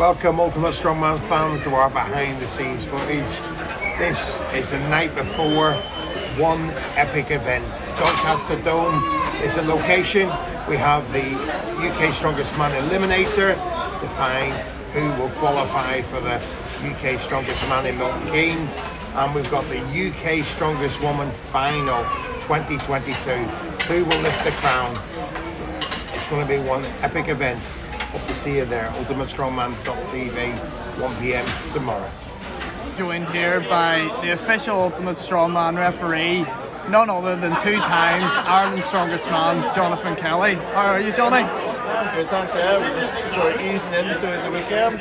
Welcome Ultimate Strongman fans to our behind the scenes footage. This is the night before one epic event. Doncaster Dome is a location. We have the UK Strongest Man Eliminator to find who will qualify for the UK Strongest Man in Milton Keynes. And we've got the UK Strongest Woman Final 2022. Who will lift the crown? It's going to be one epic event. Hope to see you there. UltimateStrongman.tv, 1 PM tomorrow. Joined here by the official Ultimate Strongman referee, none other than 2 times Ireland's Strongest Man, Jonathan Kelly. How are you, Johnny? Good, thanks. Yeah, we're just sort of easing into the weekend.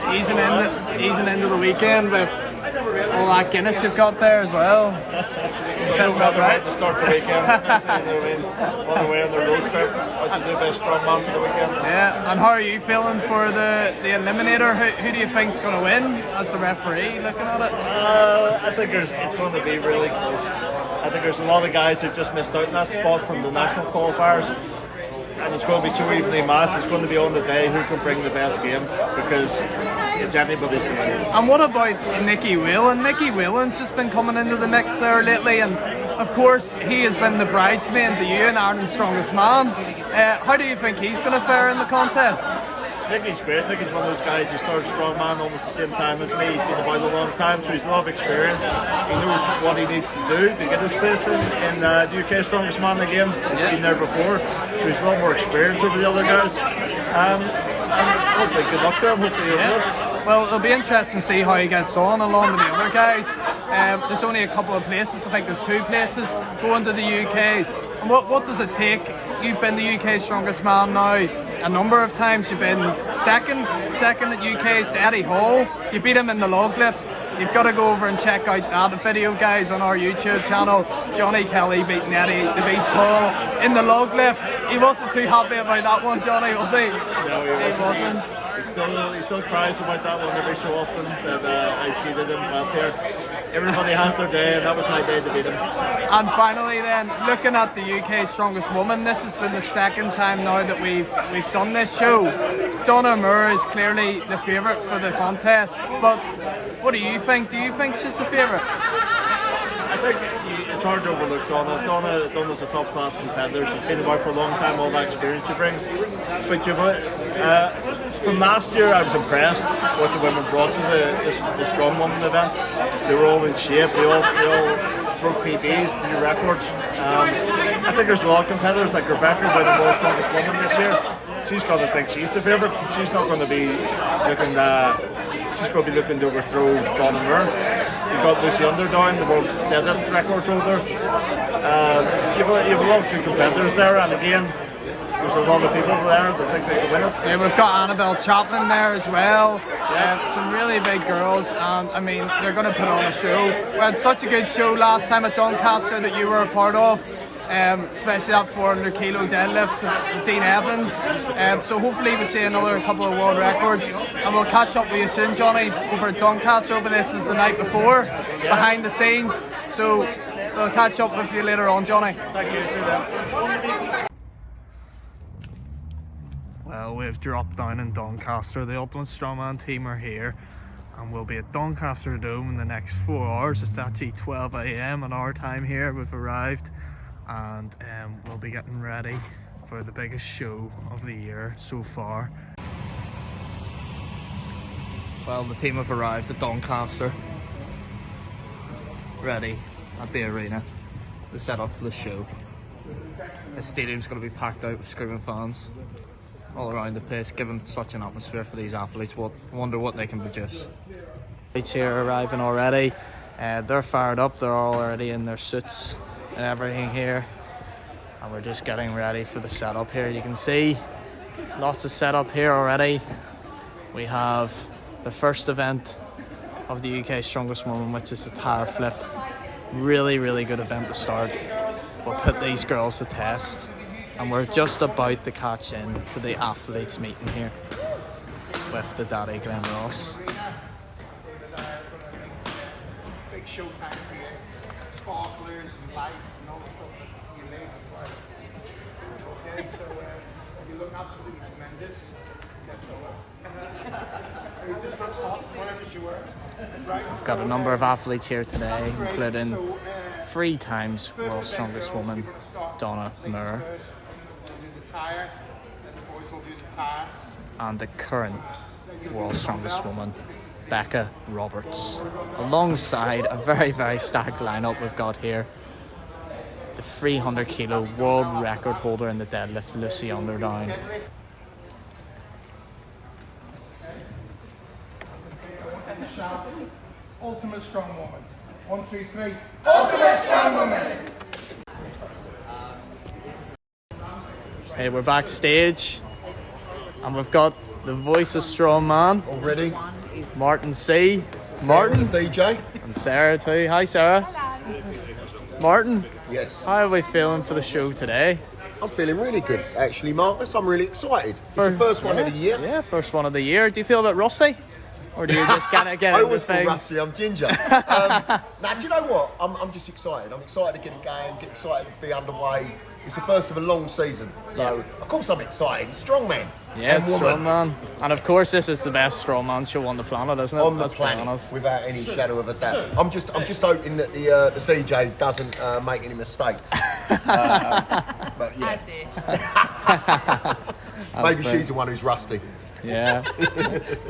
Easing into the weekend with all that Guinness you've got there as well. No better way to start the weekend. On the way on the road trip, out to do a bit of strongman for the weekend. Yeah, and how are you feeling for the Eliminator? Who do you think's going to win as a referee looking at it? I think it's going to be really close. I think there's a lot of guys who just missed out in that spot from the national qualifiers. And it's going to be so evenly matched. It's going to be on the day who can bring the best game, because it's anybody's to win. And what about Nikki Whale? And Nikki Whalen's just been coming into the mix there lately, and of course he has been the bridesmaid to you and Ireland's Strongest Man. How do you think he's going to fare in the contest? Nicky's great. Nicky's one of those guys who started strongman almost the same time as me. He's been about a long time, so he's a lot of experience. He knows what he needs to do to get his place in the UK Strongest Man again. He's been there before, so he's a lot more experience over the other guys. And hopefully good luck to him. Hopefully he'll do it. Well, it'll be interesting to see how he gets on along with the other guys. There's only a couple of places, I think there's 2 places going to the UKs. And what does it take? You've been the UK Strongest Man now a number of times. You've been second at UK's to Eddie Hall. You beat him in the log lift. You've got to go over and check out that video, guys, on our YouTube channel. Johnny Kelly beating Eddie the Beast Hall in the log lift. He wasn't too happy about that one, Johnny, was he? No, he wasn't. He still cries about that one every so often, that I cheated him. But here, everybody has their day, and that was my day to beat him. And finally then, looking at the UK Strongest Woman, this has been the 2nd time now that we've done this show. Donna Moore is clearly the favourite for the contest, but what do you think? Do you think she's the favourite? I think it's hard to overlook Donna. Donna's a top-class competitor. She's been about for a long time, all that experience she brings. But from last year, I was impressed what the women brought to the Strong Woman event. They were all in shape. They all broke PBs, new records. I think there's a lot of competitors like Rebecca, by the world's strongest woman this year. She's got to think she's the favourite. She's not going to be looking. She's going to be looking to overthrow Donna Moore. You've got Lucy Underdown, the world deadlift record holder. You have a lot of good competitors there, and again, there's a lot of people there that think they can win it. Yeah, we've got Annabelle Chapman there as well. Some really big girls, and I mean, they're going to put on a show. We had such a good show last time at Doncaster that you were a part of, especially that 400 kilo deadlift with Dean Evans. So hopefully we see another couple of world records, and we'll catch up with you soon, Johnny, over at Doncaster. Over this is the night before, behind the scenes. So we'll catch up with you later on, Johnny. Thank you. See that. Well, we've dropped down in Doncaster. The Ultimate Strongman team are here, and we'll be at Doncaster Dome in the next 4 hours. It's actually 12 AM on our time here. We've arrived, and we'll be getting ready for the biggest show of the year so far. Well, the team have arrived at Doncaster, ready at the arena to set up for the show. The stadium's going to be packed out with screaming fans all around the place, giving such an atmosphere for these athletes. Wonder what they can produce. Athletes here arriving already. They're fired up. They're all already in their suits and everything here, and we're just getting ready for the setup here. You can see lots of setup here already. We have the first event of the UK Strongest Woman, which is the tyre flip. Really good event to start. We'll put these girls to test, and we're just about to catch in to the athletes meeting here with the Daddy Glen Ross. Big show time for you. Sparklers and lights and all the stuff that you need as well. Okay, so you look absolutely tremendous. Except for We've got a number of athletes here today, including 3 times World's Strongest Woman, Donna Moore, and the current World's Strongest Woman, Becca Roberts. Alongside a very, very stacked lineup we've got here, the 300 kilo world record holder in the deadlift, Lucy Underdown. Ultimate strong woman. 1, 2, 3. Ultimate strong woman. Hey, we're backstage, and we've got the voice of Strongman Already. Martin C. Sarah, Martin the DJ. and Sarah too. Hi, Sarah. Martin, Yes. how are we feeling for the show today? I'm feeling really good, actually, Marcus. I'm really excited. It's the first one of the year. Yeah, first one of the year. Do you feel a bit rusty? Or do you just kind of get I into always feel things? rusty. I'm ginger. Now, do you know what? I'm just excited. I'm excited to get it going, get excited to be underway. It's the first of a long season. So, of course, I'm excited. It's Strongman Yeah, and it's woman Strongman. And of course, this is the best Strongman show on the planet, isn't it? on the Let's be planet, honest. without any shadow of a doubt. I'm just hoping that the DJ doesn't make any mistakes. But yeah, maybe she's the one who's rusty. Yeah.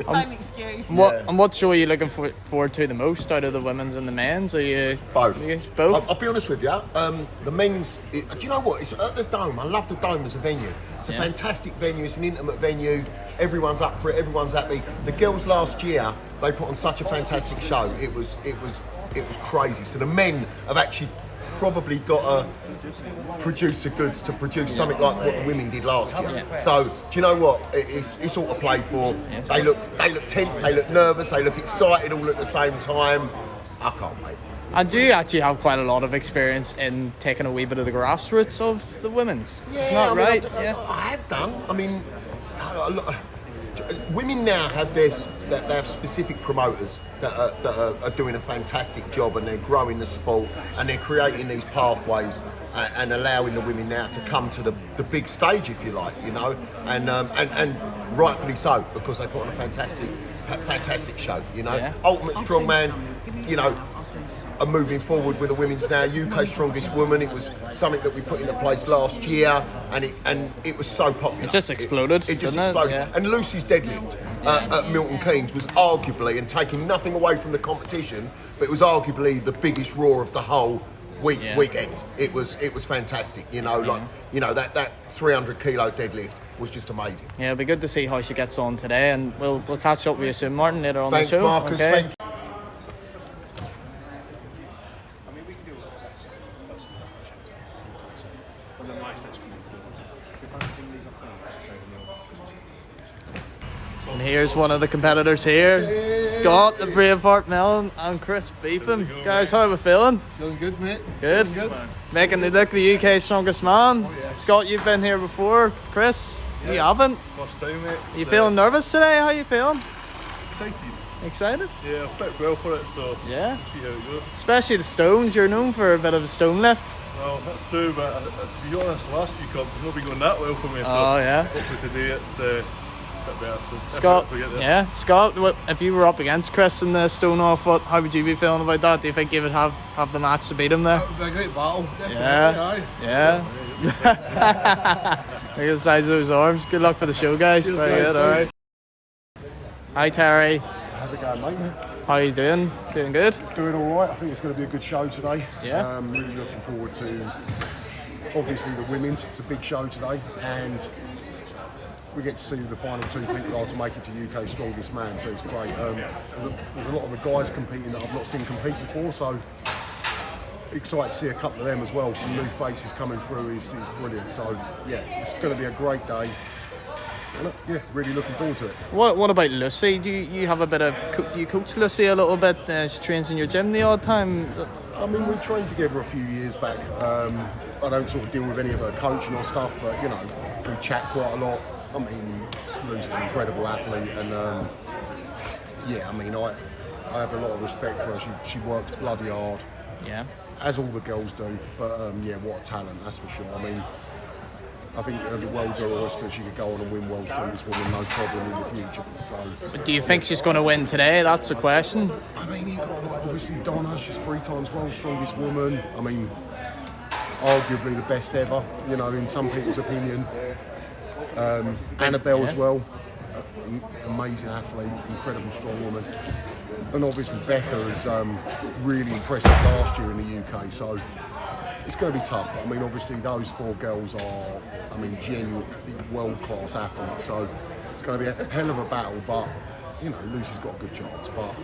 Same excuse. And what show are you looking forward to the most out of the women's and the men's? Are you Both. Both? I'll be honest with you. The men's. Do you know what? It's at the Dome. I love the Dome as a venue. It's a fantastic venue. It's an intimate venue. Everyone's up for it. Everyone's happy. The girls last year, they put on such a fantastic show. It was crazy. So the men have actually probably got to produce the goods to produce something like what the women did last year. So do you know what? It's all to play for. They look tense. They look nervous. They look excited all at the same time. I can't wait. And do you actually have quite a lot of experience in taking a wee bit of the grassroots of the women's? Isn't that right? I have done. I mean, women now have they have specific promoters that are doing a fantastic job, and they're growing the sport, and they're creating these pathways and allowing the women now to come to the big stage, if you like, you know, and rightfully so, because they put on a fantastic show, you know. Yeah. Ultimate Strongman, you know, are moving forward with the women's now. UK Strongest Woman, it was something that we put into place last year, and it was so popular. It just exploded. It just didn't exploded. Yeah. And Lucy's deadlift at Milton Keynes was arguably, and taking nothing away from the competition, but it was arguably the biggest roar of the whole weekend. It was fantastic. You know, like you know that 300 kilo deadlift was just amazing. Yeah, it'll be good to see how she gets on today, and we'll catch up with you soon, Martin, later on Thanks, the show. Marcus. Okay. Thank you. And here's one of the competitors here, Scott, the Braveheart Milne, and Chris Beefham. Guys, how are we feeling? Feeling good, mate. Good. Making the look the UK's strongest man. Scott, you've been here before. Chris, you haven't. First time, mate. You feeling nervous today? How are you feeling? Excited. Excited? Yeah, I've prepped well for it, so Yeah. we'll see how it goes. Especially the stones. You're known for a bit of a stone lift. Well, that's true, but to be honest, the last few comps has not been going that well for me. So Oh, yeah. hopefully today it's a bit better. So Scott, if we get there. yeah, Scott, if you were up against Chris in the stone off, how would you be feeling about that? Do you think you would have the match to beat him there? That would be a great battle. Definitely. Yeah. Yeah. Look at the size of his arms. Good luck for the show, guys. Very good, alright. Hi, Terry. How's it going, mate? How are you doing? Doing good? Doing all right. I think it's going to be a good show today. Yeah. Really looking forward to, obviously, the women's. It's a big show today, and we get to see the final 2 people are to make it to UK Strongest Man, so it's great. There's a lot of the guys competing that I've not seen compete before, so excited to see a couple of them as well. Some new faces coming through is brilliant. So yeah, it's going to be a great day. And, yeah, really looking forward to it. What about Lucy? Do you have a bit of... You coach Lucy a little bit? She trains in your gym the odd time? I mean, we trained together a few years back. I don't sort of deal with any of her coaching or stuff, but, you know, we chat quite a lot. I mean, Lucy's an incredible athlete, and, yeah, I mean, I have a lot of respect for her. She works bloody hard. Yeah. as all the girls do. But yeah, what a talent, that's for sure. I mean, I think the world's her oyster. She could go on and win World's Strongest Woman, no problem in the future. So, Do you think she's going to win today? That's the question. I mean, you've got obviously Donna. She's 3 times World's Strongest Woman. I mean, arguably the best ever, you know, in some people's opinion. Annabelle as well, amazing athlete, incredible strong woman. And obviously Becca is really impressive last year in the UK, so it's going to be tough. But I mean, obviously those 4 girls are, I mean, genuinely world-class athletes, so it's going to be a hell of a battle, but, you know, Lucy's got a good chance, but,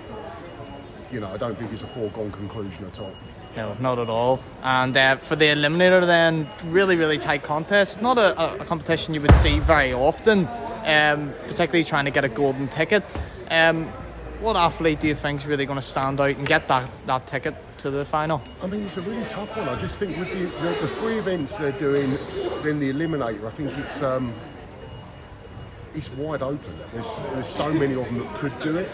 you know, I don't think it's a foregone conclusion at all. No, not at all. And for the Eliminator then, really tight contest. Not a competition you would see very often, particularly trying to get a golden ticket. What athlete do you think is really going to stand out and get that ticket to the final? I mean, it's a really tough one. I just think with the 3 events they're doing, then the Eliminator, I think it's wide open. There's so many of them that could do it.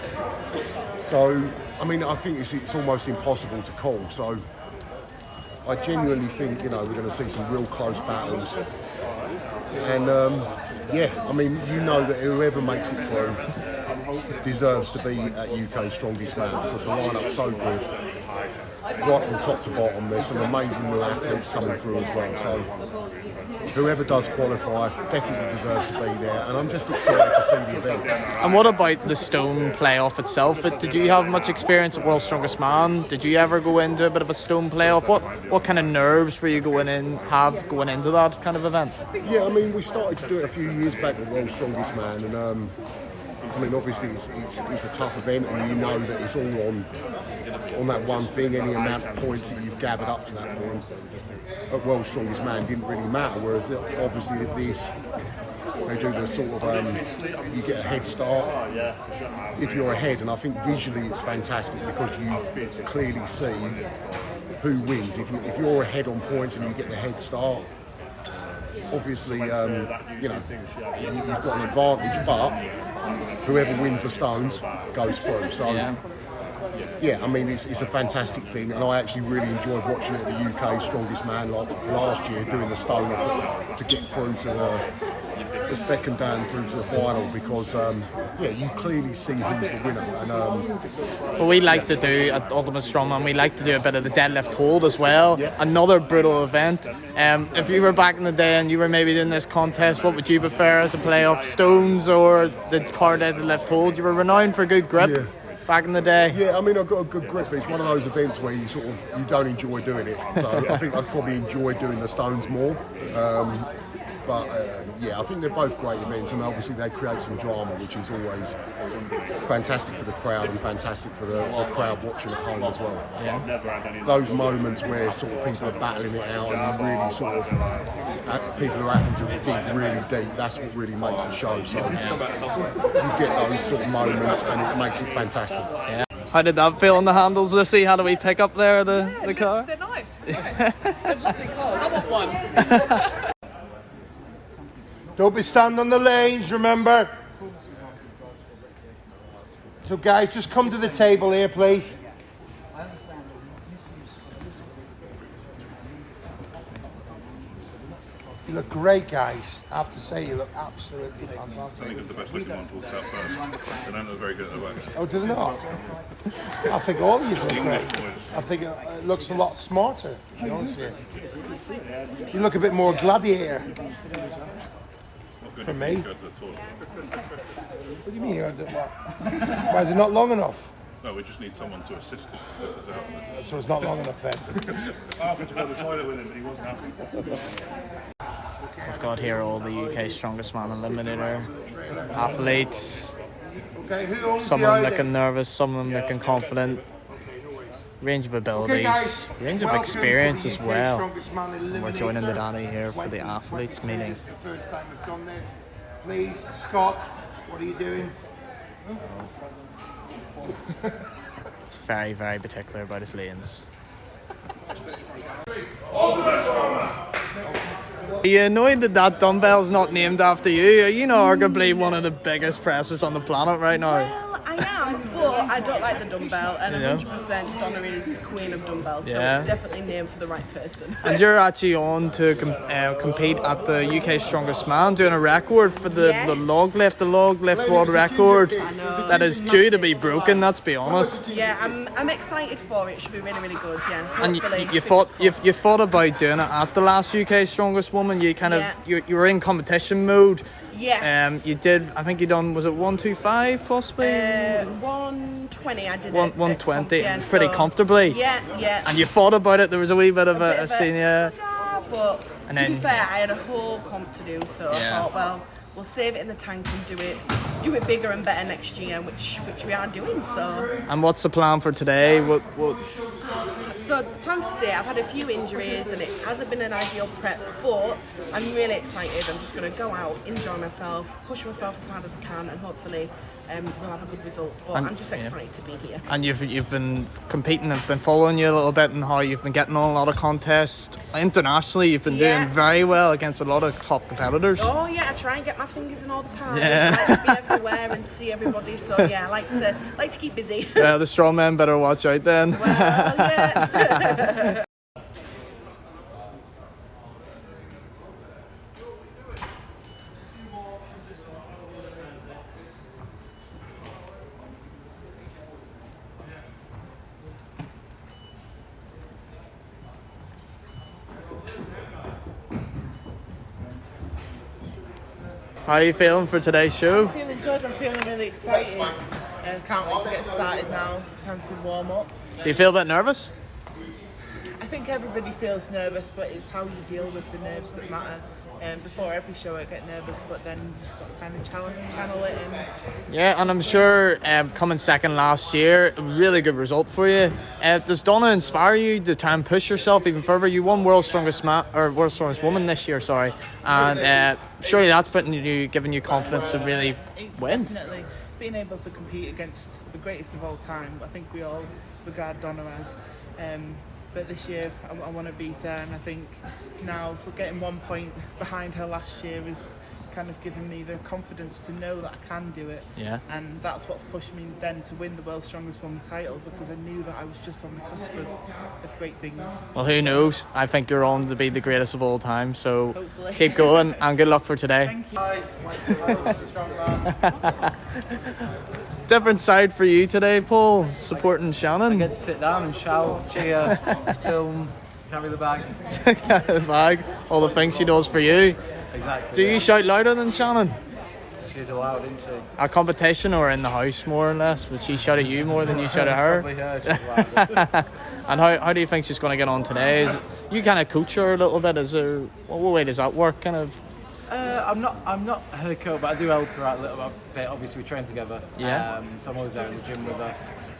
So, I mean, I think it's almost impossible to call. So, I genuinely think, you know, we're going to see some real close battles. And, yeah, I mean, you know that whoever makes it through deserves to be at UK Strongest Man because the lineup's so good. Right from top to bottom, there's some amazing new athletes coming through as well. So whoever does qualify definitely deserves to be there, and I'm just excited to see the event. And what about the stone playoff itself? Did you have much experience at World's Strongest Man? Did you ever go into a bit of a stone playoff? What kind of nerves were you going into that kind of event? Yeah, I mean, we started to do it a few years back at World's Strongest Man, and I mean, obviously it's a tough event, and you know that it's all on that one thing. Any amount of points that you've gathered up to that point at World's Strongest Man didn't really matter. Whereas obviously at this, they do the sort of you get a head start if you're ahead, and I think visually it's fantastic because you clearly see who wins. If you're ahead on points and you get the head start, obviously you know you've got an advantage, but whoever wins the stones goes through. So yeah, I mean, it's a fantastic thing, and I actually really enjoyed watching it at the UK Strongest Man like last year, doing the stone to get through to the second down through to the final, because yeah, you clearly see who's the winner. And well, we like to do at Ultimate Strongman, we like to do a bit of the deadlift hold as well. Another brutal event. If you were back in the day and you were maybe doing this contest, what would you prefer as a playoff, stones or the car deadlift hold? You were renowned for good grip back in the day. Yeah, I mean, I've got a good grip, but it's one of those events where you don't enjoy doing it. So I think I'd probably enjoy doing the stones more. But yeah, I think they're both great events, and obviously they create some drama, which is always fantastic for the crowd and fantastic for the crowd watching at home as well. Yeah. Those moments where sort of people are battling it out and you really sort of people are having to dig really deep. That's what really makes the show. So you get those sort of moments, and it makes it fantastic. Yeah. How did that feel on the handles, Lucy? How do we pick up there the car? They're nice. They're lovely cars. I want one. Don't be standing on the lanes, remember. So guys, just come to the table here, please. You look great, guys. I have to say, you look absolutely fantastic. I think the best looking one walked out first. They don't look very good at the work. Oh, does it not? I think all of you look great. I think it looks a lot smarter, to be honest with you. You look a bit more gladiator. For me? What do you mean? Why is it not long enough? No, we just need someone to assist us. So it's not long enough then. I offered to go to the toilet with him, but he wasn't happy. We've got here all the UK Strongest Man Eliminator athletes. Some of them looking nervous, some of them looking confident. Range of abilities, range of experience as well. And we're joining the daddy here for the athletes meeting. It's the first time we've done this. Please, Scott, what are you doing? It's very, very particular about his lanes. Are you annoyed that dumbbell's not named after you? Are you not arguably one of the biggest pressers on the planet right now? Well, I am, but but I don't like the dumbbell, and Yeah. 100% Donna is queen of dumbbells, so Yeah. it's definitely named for the right person. And you're actually on to compete at the UK Strongest Man, doing a record for the log lift world record. I know. That is due to be broken, let's be honest. Yeah, I'm excited for it. It should be really, really good. Yeah. And Hopefully, you thought about doing it at the last UK Strongest Woman. You kind of you were in competition mode. Yes. You did. I think you done. Was it 125 possibly? 120. I did 120. Yeah, pretty so, comfortably. Yeah. And you thought about it. There was a wee bit of a scene, yeah. But And to then- be fair, I had a whole comp to do, so I Yeah. thought, well, we'll save it in the tank and do it bigger and better next year, which we are doing. So. And what's the plan for today? What? So the plan for today, I've had a few injuries and it hasn't been an ideal prep, but I'm really excited. I'm just going to go out, enjoy myself, push myself as hard as I can, and hopefully we'll have a good result. But I'm just excited to be here. And you've been competing. I've been following you a little bit and how you've been getting on a lot of contests internationally. You've been doing very well against a lot of top competitors. Oh yeah, I try and get my fingers in all the pies. Yeah. I like to be everywhere and see everybody. So yeah, I like to keep busy. Yeah, the strongmen better watch out then. Well, yeah. How are you feeling for today's show? I'm feeling good, I'm feeling really excited. Can't wait to get started now. It's time to warm up. Do you feel a bit nervous? I think everybody feels nervous, but it's how you deal with the nerves that matter. Before every show I get nervous, but then you just got to kind of channel it in. Yeah, and I'm sure coming second last year, a really good result for you. Does Donna inspire you to try and push yourself even further? You won World's Strongest World's Strongest Woman this year, sorry, and surely that's giving you confidence to really win. Definitely. Being able to compete against the greatest of all time, I think we all regard Donna as. But this year I want to beat her, and I think now we're getting 1 point behind her last year is kind of giving me the confidence to know that I can do it. Yeah. And that's what's pushed me then to win the World's Strongest Woman title, because I knew that I was just on the cusp of great things. Well, who knows? I think you're on to be the greatest of all time, so hopefully. Keep going and good luck for today. Different side for you today, Paul, supporting Shannon. I get to sit down and shout, cheer, film, carry the bag. Carry the bag, all the things she does for you. Exactly. Do you shout louder than Shannon? She's allowed, isn't she? A competition or in the house, more or less? Would she shout at you more than you shout at her? Probably her, she's allowed. And how do you think she's going to get on today? You kind of coach her a little bit. Is there, what way does that work? Kind of. I'm not her coach, but I do help her out a little bit. Obviously, we train together. Yeah. So I'm always there in the gym with her.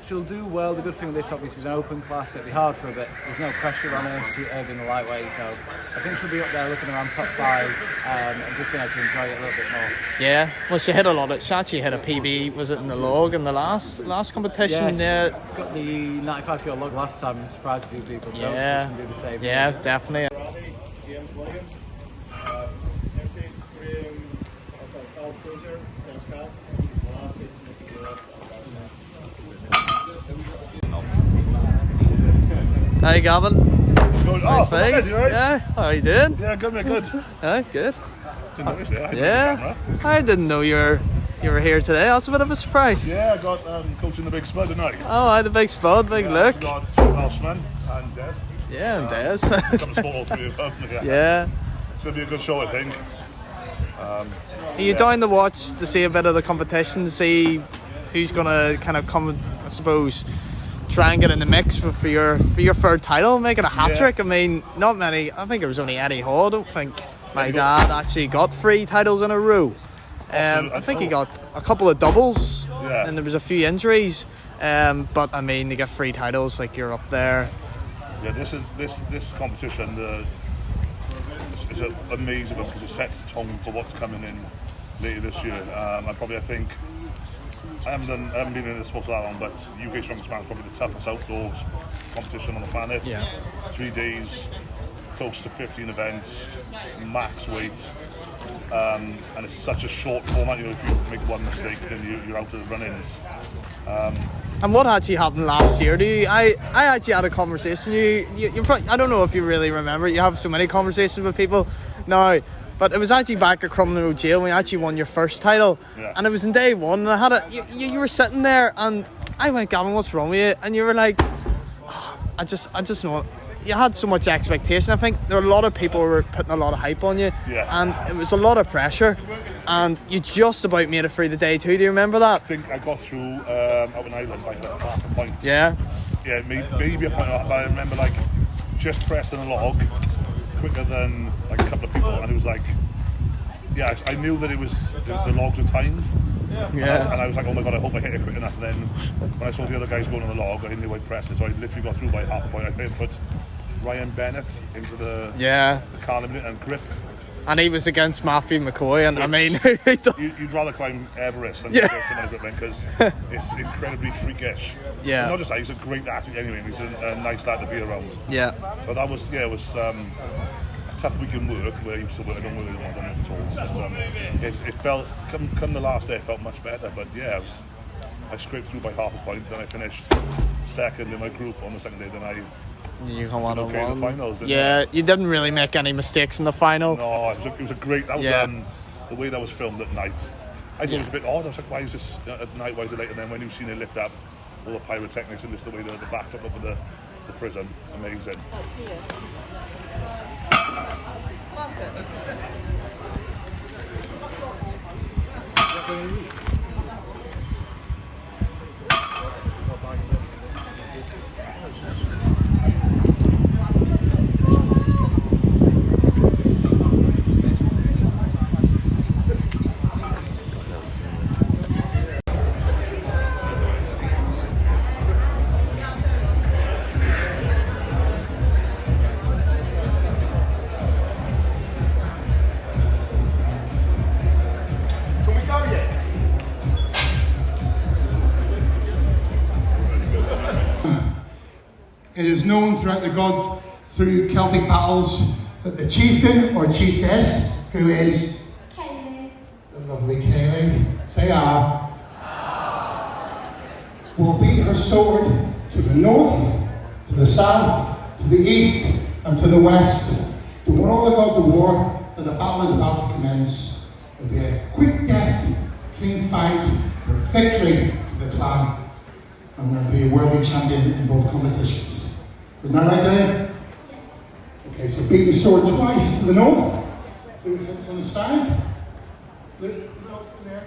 She'll do well. The good thing with this, obviously, is an open class. It'll be hard for a bit. There's no pressure on her. She's in the lightweight, so I think she'll be up there looking around top 5 and just being able to enjoy it a little bit more. Yeah. Well, she hit a lot. She actually hit a PB. Was it in the log in the last competition? Yeah. Got the 95 kilo log last time and surprised a few people. So Yeah. she can do the same. Yeah, definitely. Hey Gavin. Good. Nice Oh, face. right? Yeah, how are you doing? Yeah, good, mate, good. Yeah, good. Didn't notice it. Yeah, I didn't know you were here today. That's a bit of a surprise. Yeah, I got coaching the big spud tonight. Oh, I had a big spud, big look. Got two Welshman and Des. Yeah, and Des. Come sport all three of them. Yeah. It's going to be a good show, I think. Are you down to watch to see a bit of the competition, to see who's going to kind of come, I suppose, try and get in the mix for your third title, make it a hat-trick? I mean, not many. I think it was only Eddie Hall. I don't think my dad actually got 3 titles in a row. I think he got a couple of doubles, and there was a few injuries. But I mean, to get 3 titles, like, you're up there. Yeah, this competition, is amazing because it sets the tone for what's coming in later this year. I think I haven't been in this sport for that long, but UK Strongest Man is probably the toughest outdoors competition on the planet. Yeah. 3 days, close to 15 events, max weight, and it's such a short format. You know, if you make one mistake, then you're out of the run-ins. And what actually happened last year? I actually had a conversation. You probably, I don't know if you really remember. You have so many conversations with people now, but it was actually back at Crumlin Road Jail when you actually won your first title, and it was in day one. And I had you were sitting there, and I went, Gavin, what's wrong with you? And you were like, oh, I just know. You had so much expectation. I think there were a lot of people who were putting a lot of hype on you, and it was a lot of pressure. And you just about made it through the day too. Do you remember that? I think I got through out in Ireland like half a point. Yeah, maybe a point. But I remember like just pressing a log quicker than like a couple of people, and it was like, I knew that it was the logs were timed. And I was like, oh my god, I hope I hit it quick enough. And then when I saw the other guys going on the log, I knew I'd press it, so I literally got through by half a point. I put Ryan Bennett into the car limit and grip. And he was against Matthew McCoy, and I mean, you'd rather climb Everest than get someone gripping because it's incredibly freakish. Yeah. And not just that, he's a great athlete anyway, and he's a nice lad to be around. Yeah. But that was, it was a tough week in work where I used to work. I don't really want them at all. But, it felt, come the last day, it felt much better. But I scraped through by half a point. Then I finished second in my group on the second day. Then you come on in the finals. You didn't really make any mistakes in the final. No, it was a great. That was the way that was filmed at night. I thought it was a bit odd. I was like, why is this at night? Why is it late? And then when you've seen it lit up, all the pyrotechnics and just the way the backdrop of the prison, amazing. It is known throughout through Celtic battles that the chieftain or chiefess, who is Kaylee, the lovely Kaylee, say will beat her sword to the north, to the south, to the east, and to the west, to warn all the gods of war that the battle is about to commence. It will be a quick death, clean fight, for victory to the clan, and there will be a worthy champion in both competitions. Isn't that right, Dave? Okay, so beat the sword twice to the north, do it from the side, look up there,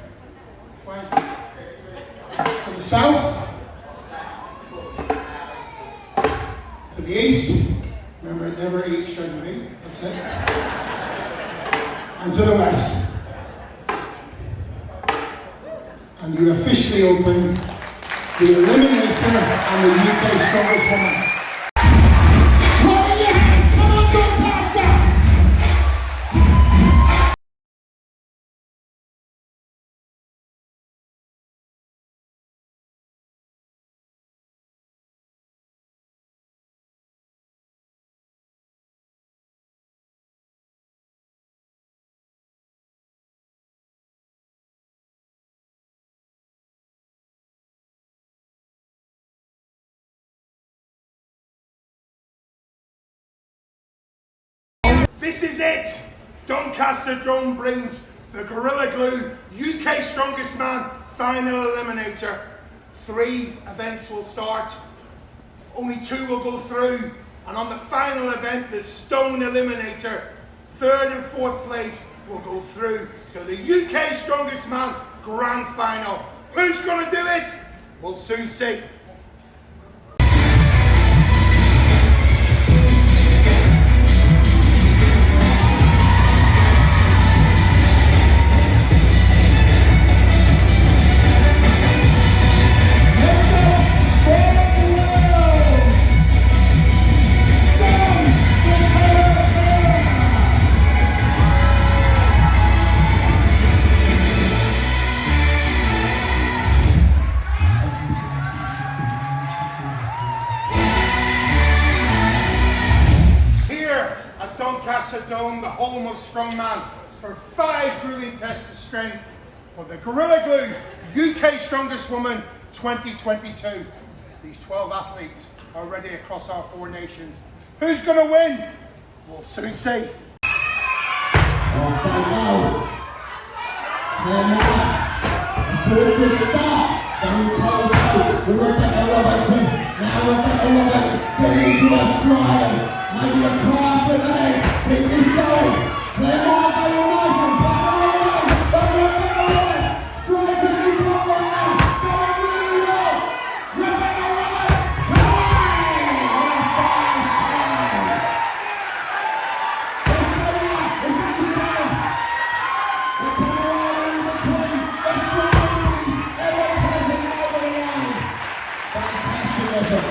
twice, to the south, to the east, remember it never eat, shouldn't be, that's it, and to the west. And you officially open the Eliminator and the UK Strongest Woman. This is it! Doncaster Drone brings the Gorilla Glue UK Strongest Man Final Eliminator. 3 events will start, only 2 will go through, and on the final event, the Stone Eliminator, 3rd and 4th place will go through to the UK Strongest Man Grand Final. Who's going to do it? We'll soon see. Doncaster Dome, the home of Strongman, for 5 grueling tests of strength for the Gorilla Glue UK Strongest Woman 2022. These 12 athletes are ready across our 4 nations. Who's going to win? We'll soon see. Off they go. To a good start. Going toe-to-toe with Rebecca Robertson. Now Rebecca Roberts getting into her stride. Maybe a tie for the head. Keep this going. Claire Moore going nice and back. But Rebecca Roberts strides to the front right now. Going really well. Rebecca Roberts coming! On a fast time. Let's go now. Let's get this going. We're coming all in between. Let's go. Fantastic effort.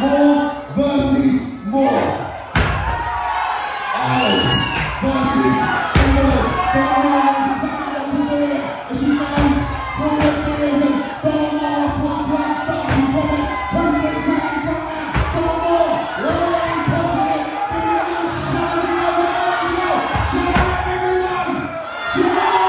Moore versus Moore. Ireland versus England. Donna Moore is exactly what to do it. As she goes through the gears and Donna Moore from great start. She's probably 2 minutes out in front now. Donna Moore really pushing it. Giving it a little shove as it goes out as well. Shout out everyone. Shout out.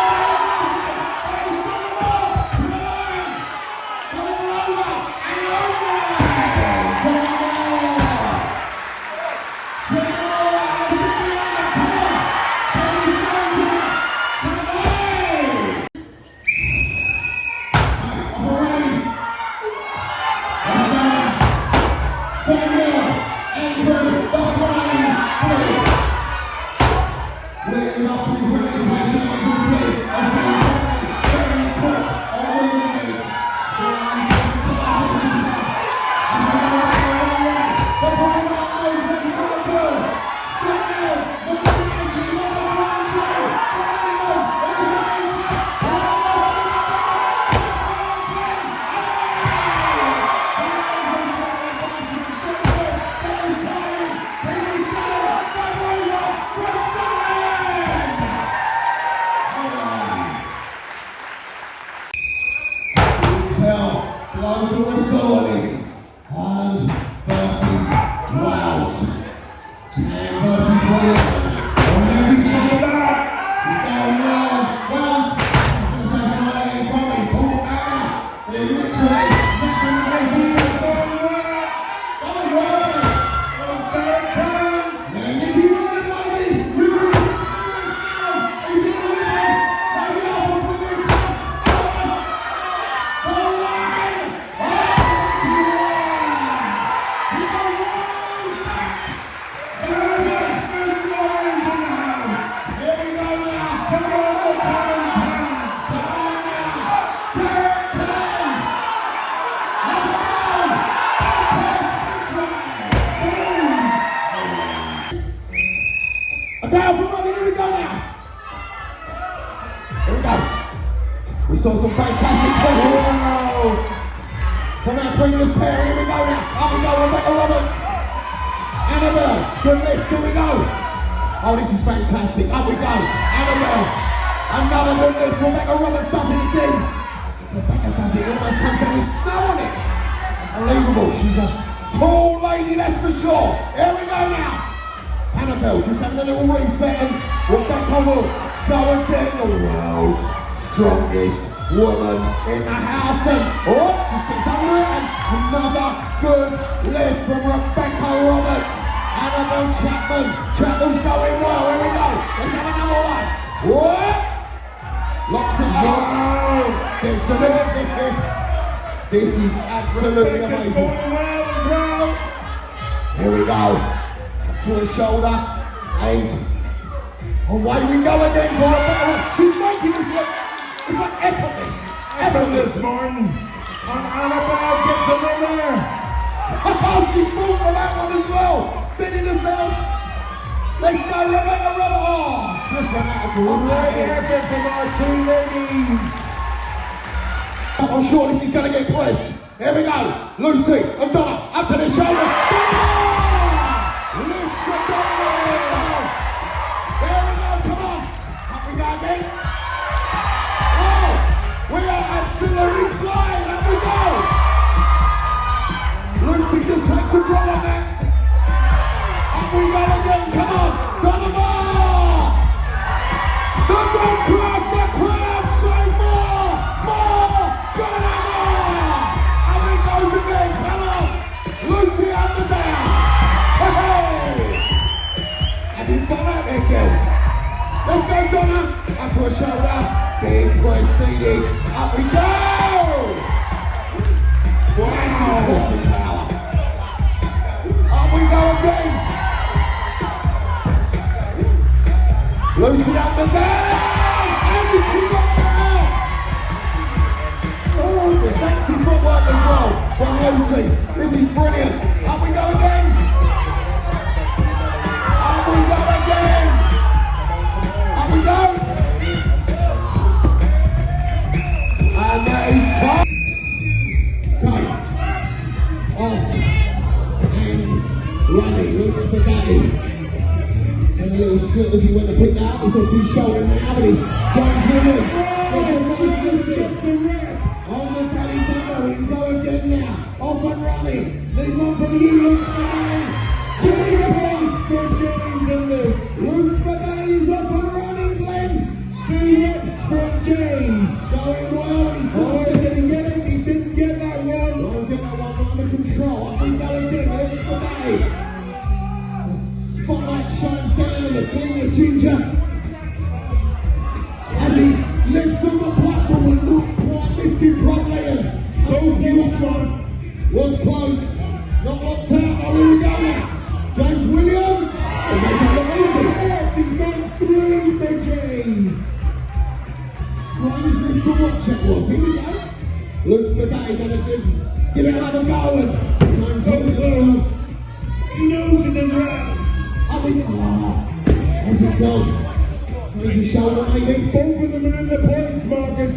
We saw some fantastic crossing. Wow. From our previous pair, here we go now. Up we go, Rebecca Roberts. Annabelle, good lift, here we go. Oh, this is fantastic. Up we go. Annabelle, another good lift. Rebecca Roberts does it again. Rebecca does it, almost comes down with snow on it. Unbelievable, she's a tall lady, that's for sure. Here we go now. Annabelle just having a little reset and Rebecca will go again, the world's strongest woman in the house, and just gets under it, and another good lift from Rebecca Roberts. Annabelle Chapman, Chapman's going well, here we go, let's have another one. What? Locks it up, gets some lift. This is absolutely amazing. Going well as well. Here we go, up to her shoulder, and away we go again for Rebecca. She's making this look, it's like effortless. Effortless, Martin. And Annabelle gets another. Oh, she fought for that one as well. Steadied herself. Let's go, Rebecca Roberts. Oh, just ran out of time. Great effort from our two ladies. I'm sure this is going to get pressed. Here we go. Lucy and Donna up to the shoulders. Donna Moore lifts the Donna Moore. There we go, come on. Up we go again. Oh, we are absolutely flying. Up we go. Lucy just takes a drop on that. Up we go again, come on. Donna Moore. Underdown. Hey! Having fun out there, girls. Let's go, Donna. Up to a shoulder. Big press needed. Up we go! Massive crossing power. Up we go again. Loose it up and down. And the chin up there. Oh, fancy footwork as well from Lucy. This is brilliant. Up we go again. Up we go again. Up we go. And that is time. Okay. Off. And running. Looks for Daddy. And a little split as he went to pick that up. He's off his shoulder now, but he's going to win. On the belly bumper, we can go again now. Off and running. Lead one for the Eagles. Big points for James and Luke. Luke's for Daddy's off and running, Glenn. 2 reps from James. Going well. He's going to get it. He didn't get that one. Don't get that one under control. Up we go again. Luke's for Daddy. Spotlight shines down on the clean of ginger as he lifts on the platform and not quite lifted properly. And so close one was close, not locked out. Oh, here we go now. James Williams. And they got it easy. Yes, he's got 3 for James. Strange lift to watch it was. Here we go. Looks for Day, gonna give it another go. And so close. He knows it is right. How's it gone? Raise your shoulder, maybe. Both of them are in the points, Marcus.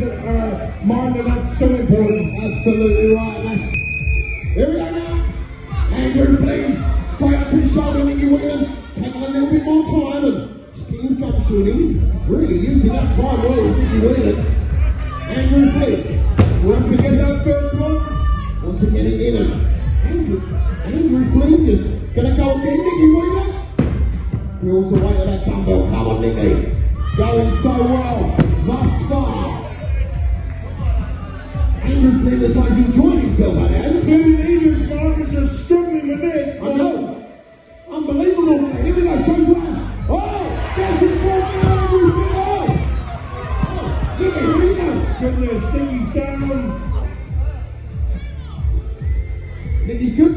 Martin, that's so important. Absolutely right. Here we go now. Andrew Flynn, straight up to his shoulder, Nikki Whale. Taking a little bit more time and just getting his gun shooting. Really using that time where it was Nikki Whale. Andrew Flynn wants to get that first one. Wants to get it in. And Andrew Flynn just gonna go again, Nikki Whale. Feels the weight of that dumbbell. Come on, Nikki. Going so well thus far. Andrew Flynn is like he's enjoying himself out there. The Eagles Marcus are struggling with this. I know. Unbelievable, man. Here we go. Shows round. Oh, that's his ball. Andrew Flynn. Oh, Nikki, here we go. Goodness, Nikki's down. Nikki's good.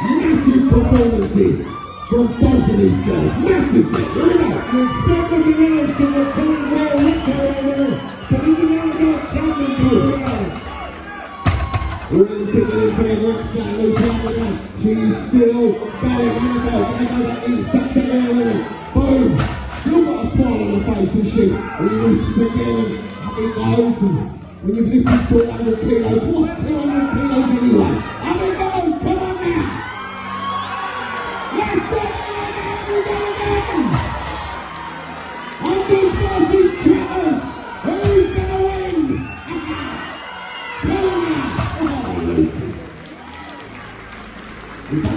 Massive performances from both of these girls. Massive. Here we go. You expect nothing else from the current Royal Victor, but even Annabelle Chapman doing well. Really digging in for the reps now. She's still going. Annabelle gonna go back in. Such an area. Boom. Still got a smile on her face, isn't she? And looks again and up it goes. And when you've lifted 400 kilos, what's 200 kilos anyway? Up it goes. Come on now. Let's go! We go again! On these versus Chatters, who's gonna win? Come on now! Oh, Lucy. We go.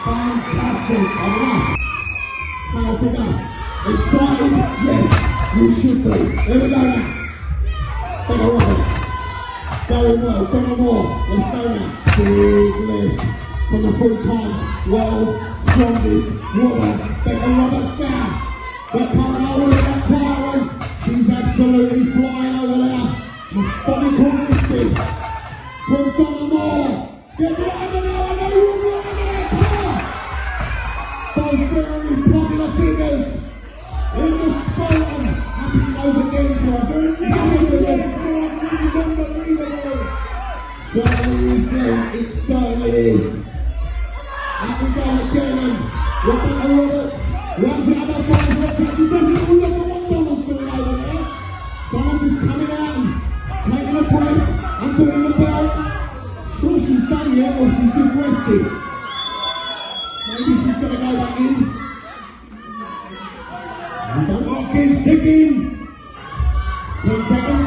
Fantastic! Alright. How off we go? Excited? Yes, you should be. Here we go now. Donna Roberts. Going well, Donna Moore. Let's go now. Big lift from the full times world strongest woman. Becca Roberts down. The current holder of that tyre. She's absolutely flying over there. Methodical lifting from Donna Moore. Get right over there. I know you're right over there. Come on. Both very popular figures in the sport. And happy goes again for a very unbelievable. Certainly is then, it certainly is. Up we go again, and Rebecca Roberts runs out of the fires, watch out, just doesn't even look at what Donna's doing over there. Donna just coming out and taking a break and doing the bell. Sure she's done yet, or she's just resting. Maybe she's going to go back in. And the clock is ticking. 10 seconds.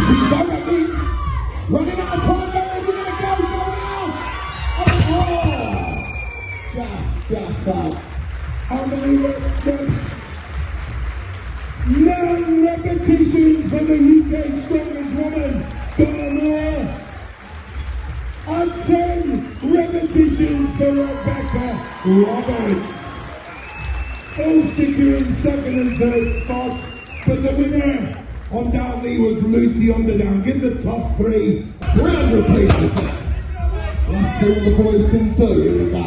She can go back in. Running out of time, we're going to go now. Oh, just out. How many reps? 9 repetitions for the UK strongest woman, Donna Moore. And 10 repetitions for Rebecca Roberts. All securing second and third spot, but the winner undoubtedly was Lucy Underdown. Give the top 3 round of applause. Let's see what the boys can do. Here we go.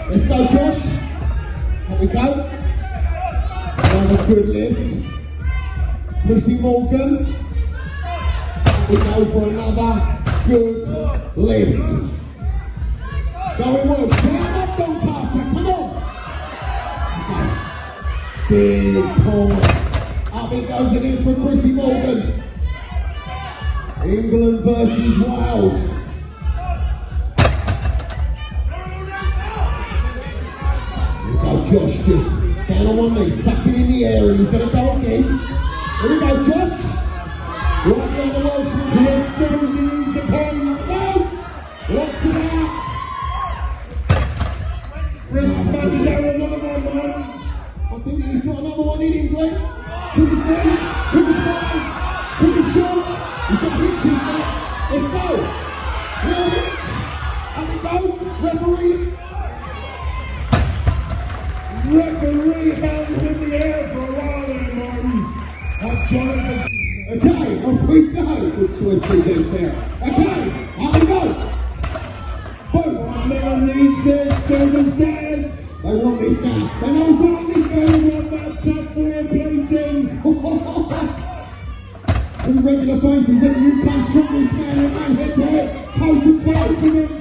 Let's go, Josh. Here we go. Another good lift. Chrissy Morgan. We go for another good lift. Going well. Come on, Doncaster. Come on. Big pull. Up it goes again for Chrissy Morgan. England versus Wales. Here we go, Josh just down on one knee, sucking in the air, and he's going to go again. Here we go, Josh. Right down the Welsh. Chris Stones in his opponent. Locks it out. Chris smashes out another one, man. I think he's got another one in him, Glenn. To his knees, to his thighs, to his shoulders. He's got hinges there. Let's go. Real hinge. Up it goes. Referee. Referee held him in the air for a while there, Martin. Jonathan. Okay, off we go. Good choice, DJ Sarah. Okay, off we go. Boom. Never needs their circumstance. They want this now. They know what this game want that top 3 placing. Two regular faces at the UK strongest man head to head, toe to toe.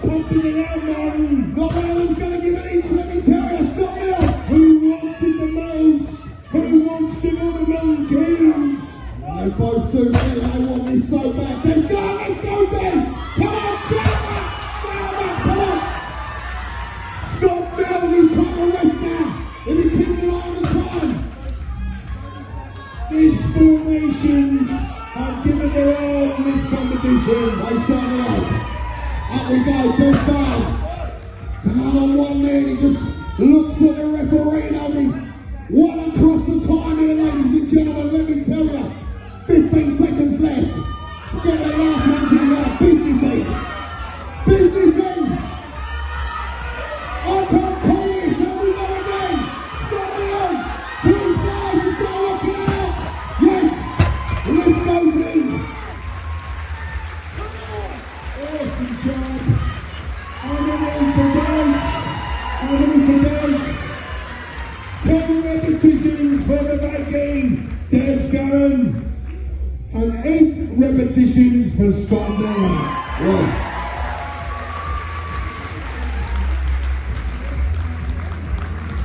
Pumping it out, man. Not one of them's going to give an inch, let me tell you. Stop now. Who wants it the most? Who wants to go to Milne Games? They both do, man. They want this so bad. Let's go, Des. Come on, shout out, come on. Scott Bell, he's trying to rest now. If he keeps an eye on the time. These formations have given their all in this competition. They start me off. Up we go, Des down. Down on one knee, he just looks at the referee and I mean, one across the time here, ladies and gentlemen, let me tell you. 15 seconds left. Get the last ones in now. Business end. Business end. I can't call this. Here we go again. Stop me on. To his guys. He's got to lock it out. Yes. Lift goes in. Awesome job. I'm in for this. 10 repetitions for the Viking. Des Gahan. And 8 repetitions for Strongman. Yeah.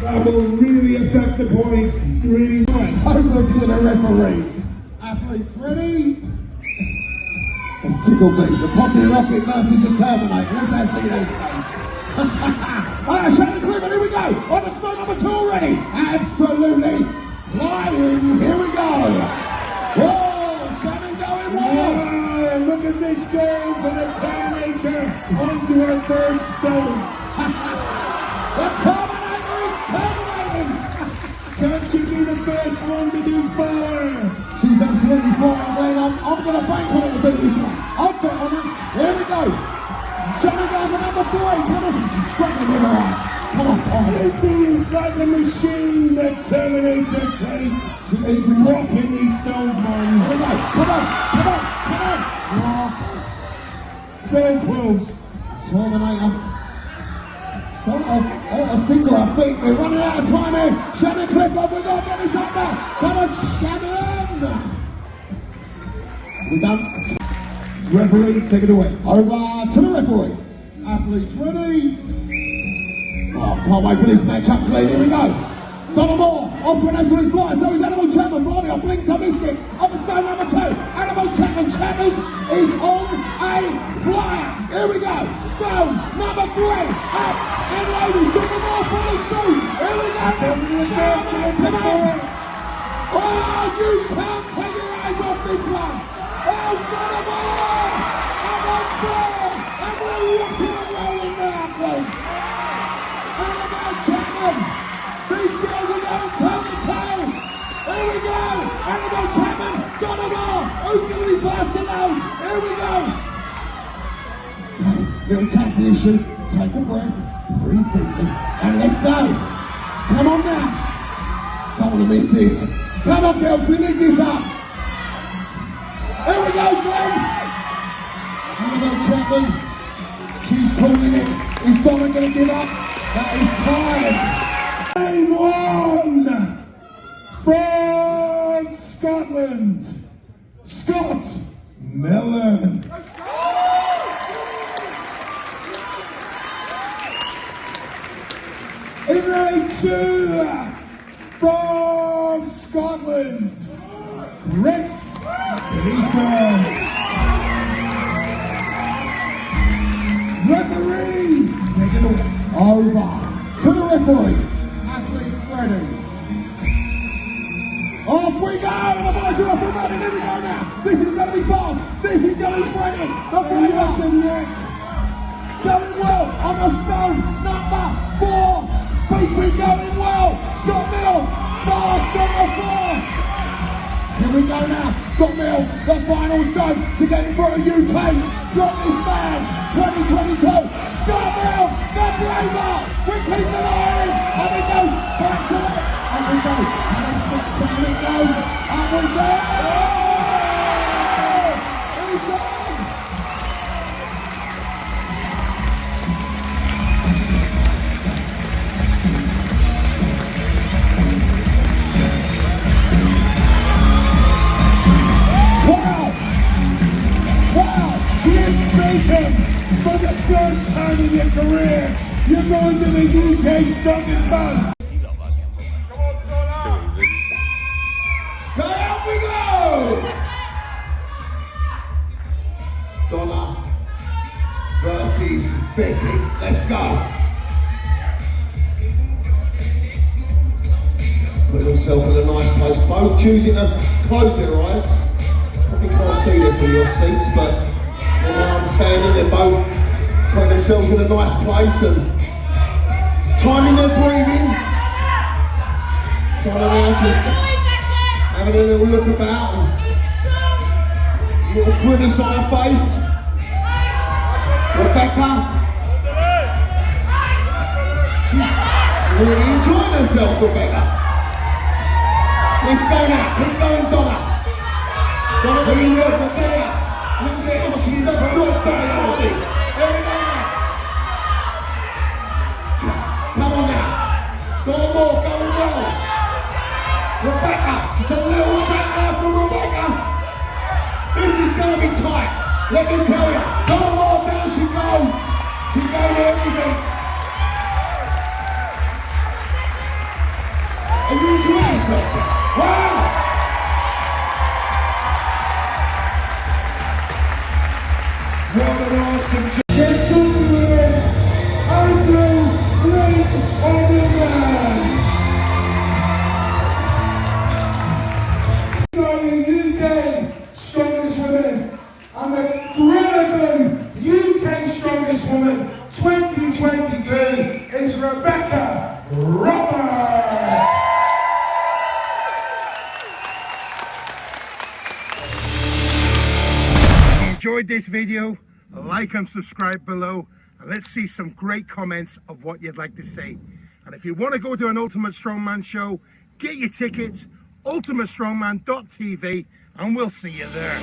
That will really affect the points. Really. Over to the referee. Athletes ready? Let's tickle me. The Pocket Rocket versus the Terminator. Let's see those guys. Alright, Shannon Cleveland, here we go. On to start number 2 already. Absolutely flying. Here we go. Whoa. Shannon going well. Wow, look at this go for the Terminator onto her 3rd stone. The Terminator is terminating. Can she be the first one to do fire? She's absolutely flying, Glenn. I'm going to bank on her to do this one. I'll bet on her. Here we go. Shannon going for number 3. Come on, she's struggling with her arm. Come on, This is like a machine that Terminator takes. She is rocking these stones, man. Here we go. Come on. So close. Terminator. Stop a finger, I think. We're running out of time here. Shannon Clifford, we've got to get this up now. Come on, Shannon. We done? Referee, take it away. Over to the referee. Athletes ready. Oh, can't wait for this match-up, Glenn. Here we go. Donna Moore, off to an absolute flyer. So is Annabelle Chapman. Blimey, I blinked, I missed it. Up at stone number 2. Annabelle Chapman. Chapman is on a flyer. Here we go. Stone number 3. Up and loaded. Donna Moore for the suit. Here we go. Chapman, come on. Oh, you can't take your eyes off this one. Oh, Donna Moore. I'm on 4. And we're rocking and rolling now, Glenn. Annabelle Chapman. These girls are going toe-to-toe. Here we go. Annabelle Chapman, Donna Moore. Who's going to be first to load? Here we go. Little tap the issue. Take a breath. Breathe deeply. And let's go. Come on now. Don't want to miss this. Come on, girls. We need this up. Here we go, Glenn. Annabelle Chapman. She's calling it. Is Donna going to give up? That is time. Game 1 from Scotland, Scott Milne. In lane 2 from Scotland, Chris Morgan. Referee, take it over to the referee. Athlete ready. Off we go! And the boys are off and running. Here we go now. This is going to be fast. This is going to be Freddie. The Freddie Nick. Going well on the stone. Number 4. Beefy going well. Scott Mill. Fast on the 4. Here we go now. Scott Mill, the final stone to get in for a UK's strongest man 2022. Scott Mill, the braver. We're keeping an eye on him. And he goes back to left. And we go. And it's Scott down it goes. And we go. He's on. Wow, Chris Morgan, for the first time in your career, you're going to the UK Strongest Man. So out we go! Donna versus Becky. Let's go. Put themselves in a nice place. Both choosing to close their eyes. Probably can't see them from your seats, but from where I'm standing, they're both putting themselves in a nice place and timing their breathing. Donna now just having a little look about and a little grimace on her face. Rebecca, she's really enjoying herself, Rebecca. Let's go now, keep going, Donna. Donna, when you look at this, she's not starting. Here we go now. Come on now. Donna Moore going well. Rebecca, just a little shake there from Rebecca. This is going to be tight, let me tell you. Donna Moore, down she goes. She gave everything. Are you enjoying yourself? Wow! What an awesome job. Get some viewers. Andrew Flynn on England. So the UK Strongest Women and the Grenada UK Strongest Woman 2022 is Rebecca Roberts. Enjoyed this video, like and subscribe below, and let's see some great comments of what you'd like to see. And if you want to go to an Ultimate Strongman show, get your tickets, ultimatestrongman.tv, and we'll see you there.